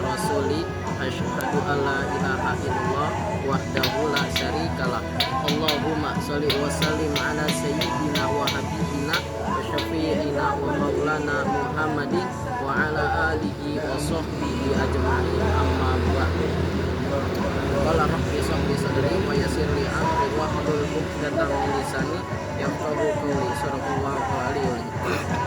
rasuli asyhadu alla ilaha illallah wahdahu la syarikalah. Allahumma sholli wa sallim ala sayyidina wa habibina wa syafi'ina wa maulana Muhammadin wa ala alihi wa sahbihi ajma'in, amma ba'du. Qala rabbi shrah li sadri wa yassir li amri wahlul 'uqdatam min lisani yafqahu qawli. Sallallahu alaihi wasallam.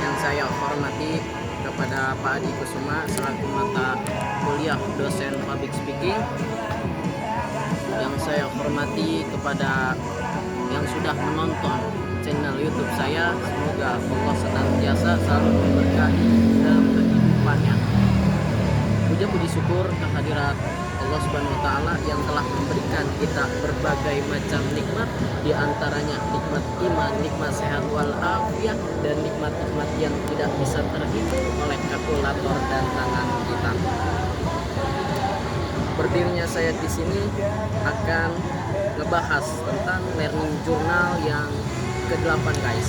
Yang saya hormati kepada Pak Adi Kusuma selaku mata kuliah dosen public speaking. Yang saya hormati kepada yang sudah menonton channel YouTube saya, semoga Allah senantiasa selalu memberkahi dalam kehidupannya. Puja puji syukur kehadirat Allah Subhanahu wa taala yang telah memberikan kita berbagai macam nikmat, di antaranya nikmat iman, nikmat sehat wal afiat, dan nikmat-nikmat yang tidak bisa terhitung oleh kalkulator dan tangan kita. Berdirinya saya di sini akan ngebahas tentang learning journal yang ke-8 guys.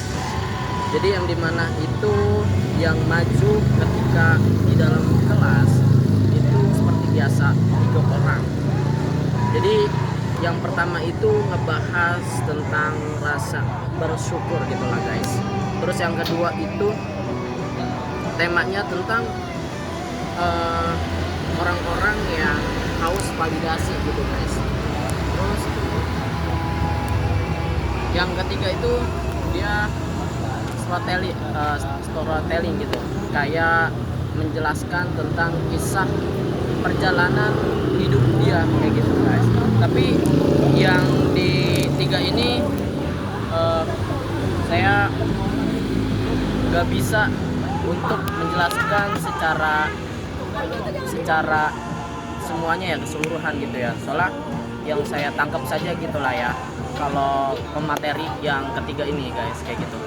Jadi yang dimana itu yang maju ketika di dalam kelas itu seperti biasa 3 orang. Jadi yang pertama itu ngebahas tentang rasa bersyukur gitu lah guys. Terus yang kedua itu temanya tentang orang-orang yang haus validasi gitu guys. Terus yang ketiga itu dia storytelling gitu, kayak menjelaskan tentang kisah perjalanan hidup dia kayak gitu guys. Tapi yang di 3 ini saya nggak bisa untuk menjelaskan secara semuanya ya, keseluruhan gitu ya, soalnya yang saya tangkap saja gitulah ya kalau pemateri yang ketiga ini guys kayak gitu.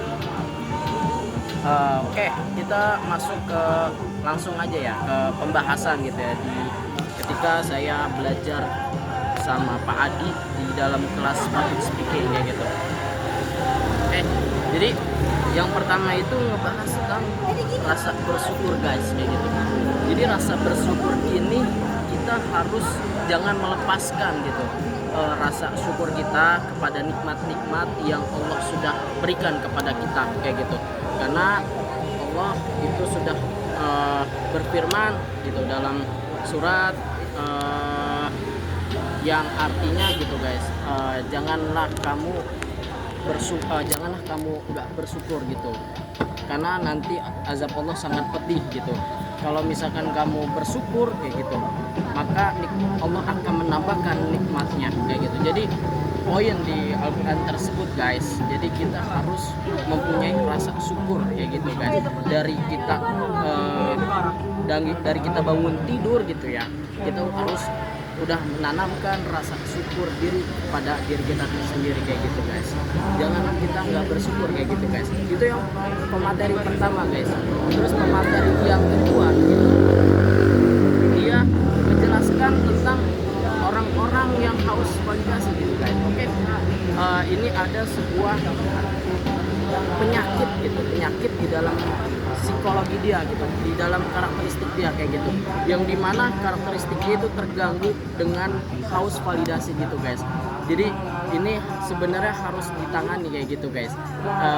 Oke, kita masuk ke langsung aja ya ke pembahasan gitu ya, ketika saya belajar sama Pak Adi di dalam kelas public speaking kayak gitu. Jadi yang pertama itu ngebahas tentang rasa bersyukur guys kayak gitu. Jadi rasa bersyukur ini kita harus jangan melepaskan gitu rasa syukur kita kepada nikmat-nikmat yang Allah sudah berikan kepada kita kayak gitu. Karena Allah itu sudah berfirman gitu dalam surat yang artinya gitu guys, janganlah kamu nggak bersyukur gitu, karena nanti azab Allah sangat pedih gitu. Kalau misalkan kamu bersyukur kayak gitu, maka Allah akan menambahkan nikmatnya kayak gitu. Jadi poin di Al-Quran tersebut guys, jadi kita harus mempunyai rasa syukur kayak gitu guys. Dari kita bangun tidur gitu ya, kita harus udah menanamkan rasa syukur pada diri kita sendiri kayak gitu guys. Jangan kita nggak bersyukur kayak gitu guys. Itu yang pemateri pertama guys. Terus pemateri yang kedua gitu, dia menjelaskan tentang orang-orang yang haus validasi gitu guys. Oke, ini ada sebuah penyakit di dalam psikologi dia gitu, di dalam karakteristik dia kayak gitu, yang dimana karakteristik dia itu terganggu dengan haus validasi gitu guys. Jadi ini sebenarnya harus ditangani kayak gitu guys,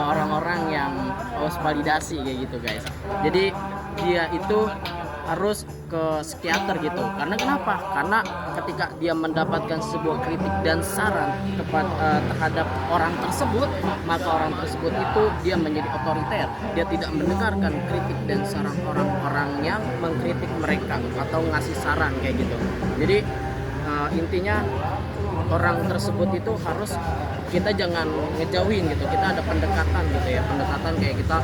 orang-orang yang haus validasi kayak gitu guys. Jadi dia itu harus ke psikiater gitu. Karena kenapa? Karena ketika dia mendapatkan sebuah kritik dan saran terhadap orang tersebut, maka orang tersebut itu dia menjadi otoriter. Dia tidak mendengarkan kritik dan saran orang-orang yang mengkritik mereka atau ngasih saran kayak gitu. Jadi intinya orang tersebut itu harus kita jangan ngejauhin gitu. Kita ada pendekatan gitu ya, pendekatan kayak kita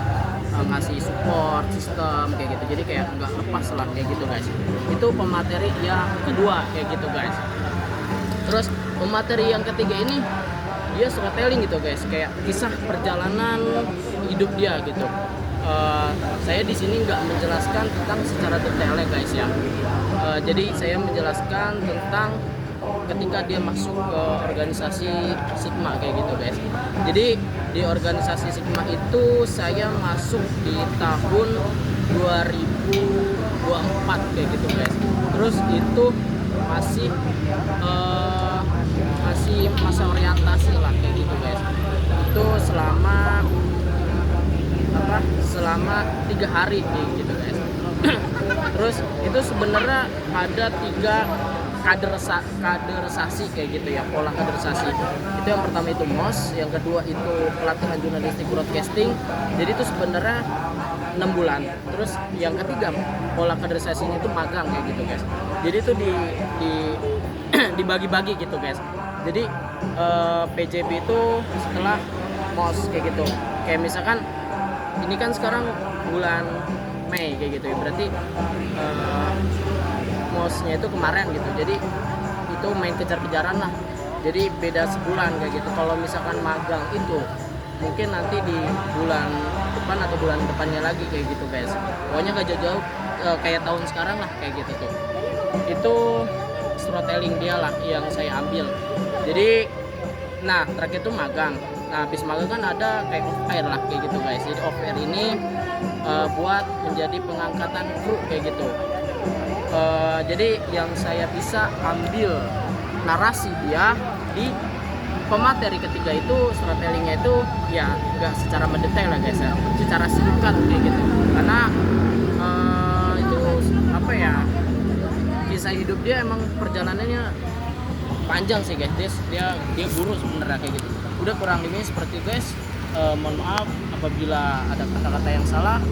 ngasih support sistem kayak gitu. Jadi kayak nggak lepas lah kayak gitu guys. Itu pemateri yang kedua kayak gitu guys. Terus pemateri yang ketiga ini dia storytelling gitu guys, kayak kisah perjalanan hidup dia gitu. Saya di sini nggak menjelaskan tentang secara detailnya guys ya. Jadi saya menjelaskan tentang ketika dia masuk ke organisasi Sigma kayak gitu guys. Jadi di organisasi Sigma itu saya masuk di tahun 2024 kayak gitu guys. Terus itu masih masa orientasi lah kayak gitu guys. Itu selama 3 hari kayak gitu guys. Terus itu sebenarnya ada 3 kaderisasi kayak gitu ya, pola kaderisasi. Itu yang pertama itu MOS, yang kedua itu pelatihan jurnalistik broadcasting. Jadi itu sebenarnya 6 bulan. Terus yang ketiga pola kaderisasinya itu magang kayak gitu guys. Jadi itu dibagi-bagi gitu guys. Jadi PJB itu setelah MOS kayak gitu. Kayak misalkan ini kan sekarang bulan Mei kayak gitu ya. Berarti MOS-nya itu kemarin gitu. Jadi itu main kejar-kejaran lah. Jadi beda sebulan kayak gitu. Kalau misalkan magang itu mungkin nanti di bulan depan atau bulan depannya lagi kayak gitu guys. Pokoknya gak jauh-jauh kayak tahun sekarang lah kayak gitu tuh. Itu storytelling dia lah yang saya ambil. Jadi nah terakhir itu magang. Nah habis magang kan ada kayak off air lah kayak gitu guys. Jadi off air ini buat menjadi pengangkatan kru kayak gitu. Jadi yang saya bisa ambil narasi dia di pemateri ketiga itu storytellingnya itu ya nggak secara mendetail lah guys ya, secara singkat kayak gitu. Karena itu apa ya, kisah hidup dia emang perjalanannya panjang sih guys. Dia guru sebenarnya kayak gitu. Udah kurang lebih seperti guys. Mohon maaf apabila ada kata-kata yang salah,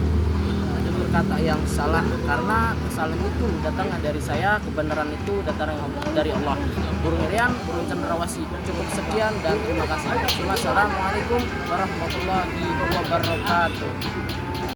ada berkata yang salah, karena kesalahan itu datang dari saya, kebenaran itu datang dari Allah. Burung Irian, burung cendrawasih. Cukup sekian dan terima kasih. Assalamualaikum warahmatullahi wabarakatuh.